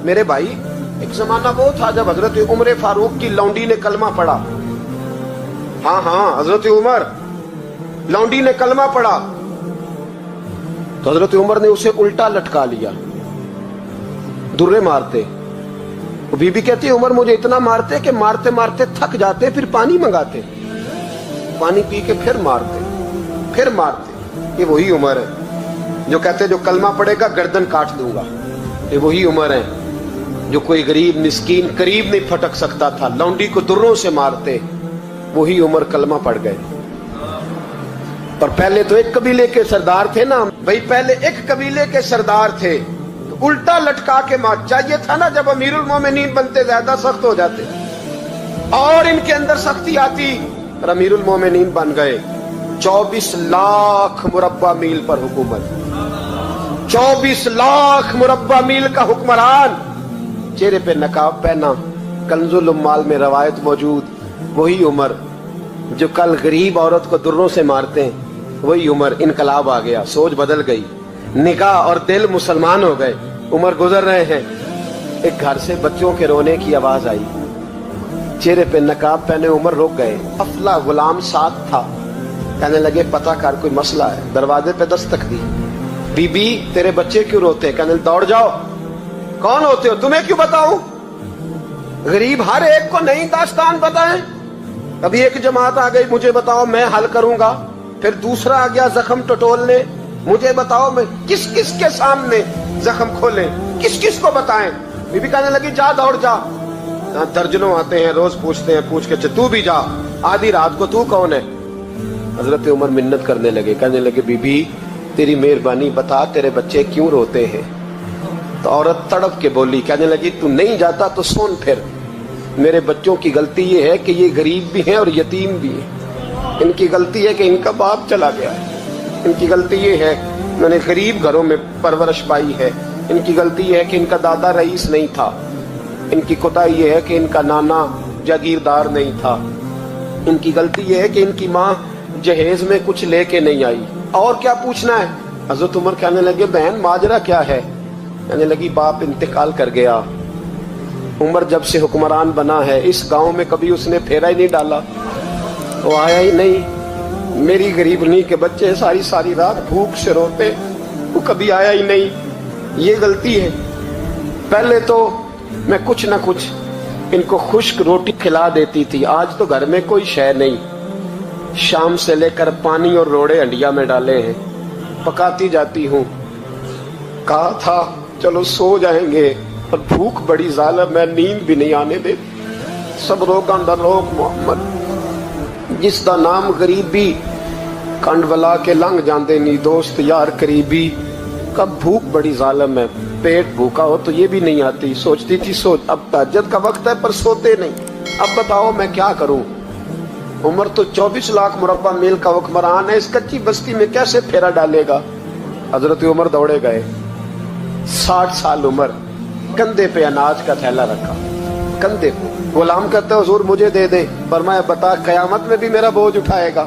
میرے بھائی ایک زمانہ وہ تھا جب حضرت عمر فاروق کی لونڈی نے کلمہ پڑھا. ہاں حضرت عمر لونڈی نے کلمہ پڑھا تو حضرت عمر نے اسے الٹا لٹکا لیا, درے مارتے. بی بی کہتی عمر مجھے اتنا مارتے کہ مارتے مارتے تھک جاتے, پھر پانی منگاتے, پانی پی کے پھر مارتے. یہ وہی عمر ہے جو کہتے جو کلمہ پڑھے گا گردن کاٹ دوں گا. یہ وہی عمر ہے جو کوئی غریب مسکین قریب نہیں پھٹک سکتا تھا, لونڈی کو دروں سے مارتے. وہی عمر کلمہ پڑھ گئے. اور پہلے تو ایک قبیلے کے سردار تھے نا بھائی, پہلے ایک قبیلے کے سردار تھے تو الٹا لٹکا کے مار. چاہیے تھا نا جب امیر المومنین بنتے زیادہ سخت ہو جاتے اور ان کے اندر سختی آتی, اور امیر المومنین بن گئے. 24 لاکھ مربع میل پر حکومت, 24 لاکھ مربع میل کا حکمران, چہرے پہ نقاب پہنا, کنز الاموال میں روایت موجود. وہی عمر جو کل غریب عورت کو دروں سے مارتے ہیں, وہی عمر. انقلاب آ گیا, سوچ بدل گئی, نگاہ اور دل مسلمان ہو گئے. عمر گزر رہے ہیں, ایک گھر سے بچوں کے رونے کی آواز آئی, چہرے پہ نقاب پہنے عمر رک گئے. افلا غلام ساتھ تھا, کہنے لگے پتہ کر کوئی مسئلہ ہے. دروازے پہ دستک دی, بی بی تیرے بچے کیوں روتے؟ کہنے دوڑ جاؤ, کون ہوتے ہو تمہیں کیوں بتاؤں؟ غریب ہر ایک کو نہیں داستان بتائیں. کبھی ایک جماعت آ گئی مجھے بتاؤ میں حل کروں گا, پھر دوسرا آ گیا زخم ٹٹولنے, مجھے بتاؤ میں کس کس کے سامنے زخم کھولیں, کس کس کو بتائیں. بی بی کہنے لگی جا دوڑ جا. درجنوں آتے ہیں روز پوچھتے ہیں, پوچھ کے تو بھی جا, آدھی رات کو تو کون ہے؟ حضرت عمر منت کرنے لگے, کہنے لگے بی بی تیری مہربانی بتا تیرے بچے کیوں روتے ہیں. تو عورت تڑپ کے بولی, کہنے لگی تو نہیں جاتا تو سن پھر, میرے بچوں کی غلطی یہ ہے کہ یہ غریب بھی ہیں اور یتیم بھی ہیں. ان کی غلطی ہے کہ ان کا باپ چلا گیا ہے, ان کی غلطی یہ ہے میں نے غریب گھروں میں پرورش پائی ہے, ان کی غلطی یہ ہے کہ ان کا دادا رئیس نہیں تھا, ان کی کوتاہی یہ ہے کہ ان کا نانا جاگیردار نہیں تھا, ان کی غلطی یہ ہے کہ ان کی ماں جہیز میں کچھ لے کے نہیں آئی. اور کیا پوچھنا ہے؟ حضرت عمر کہنے لگے بہن ماجرا کیا ہے؟ کہنے لگی باپ انتقال کر گیا. عمر جب سے حکمران بنا ہے اس گاؤں میں کبھی اس نے پھیرا ہی نہیں ڈالا, وہ آیا ہی نہیں. میری غریبنی کے بچے ساری ساری رات بھوک سے روتے, وہ کبھی آیا ہی نہیں. یہ غلطی ہے. پہلے تو میں کچھ نہ کچھ ان کو خشک روٹی کھلا دیتی تھی, آج تو گھر میں کوئی شے نہیں. شام سے لے کر پانی اور روڑے ہنڈیا میں ڈالے ہیں, پکاتی جاتی ہوں. کہا تھا چلو سو جائیں گے, اور بھوک بڑی ظالم ہے, نیند بھی نہیں آنے دے. سب روکاں در روک محمد, جس دا نام غریبی کنڈ ولا کے لنگ جاندے نی دوست یار قریبی. کب بھوک بڑی ظالم ہے, پیٹ بھوکا ہو تو یہ بھی نہیں آتی. سوچتی تھی سوچ اب تہجد کا وقت ہے پر سوتے نہیں, اب بتاؤ میں کیا کروں. عمر تو 24 لاکھ مربع میل کا حکمران ہے, اس کچی بستی میں کیسے پھیرا ڈالے گا. حضرت عمر دوڑے گئے, 60 سال عمر, کندھے پہ اناج کا تھیلا رکھا, کندھے پہ. غلام کہتے حضور مجھے دے دے. فرمایا بتا قیامت میں بھی میرا بوجھ اٹھائے گا.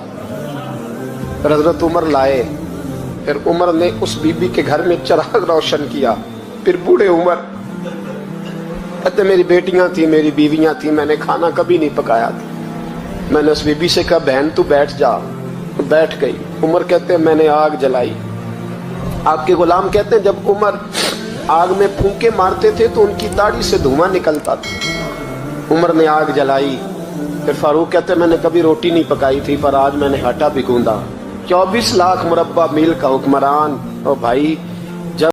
پھر حضرت عمر لائے, پھر عمر نے اس بی بی کے گھر میں چراغ روشن کیا. پھر بوڑھے عمر کہتے میری بیٹیاں تھیں, میری بیویاں تھیں, میں نے کھانا کبھی نہیں پکایا تھا. میں نے اس بی بی سے کہا بہن تو بیٹھ جا, بیٹھ گئی. عمر کہتے میں نے آگ جلائی. آپ کے غلام کہتے ہیں جب عمر آگ میں پھونکے مارتے تھے تو ان کی داڑھی سے دھواں نکلتا تھا. عمر نے آگ جلائی. پھر فاروق کہتے میں نے کبھی روٹی نہیں پکائی تھی پر آج میں نے آٹا بھی گوندا. 24 لاکھ مربع میل کا حکمران. اور بھائی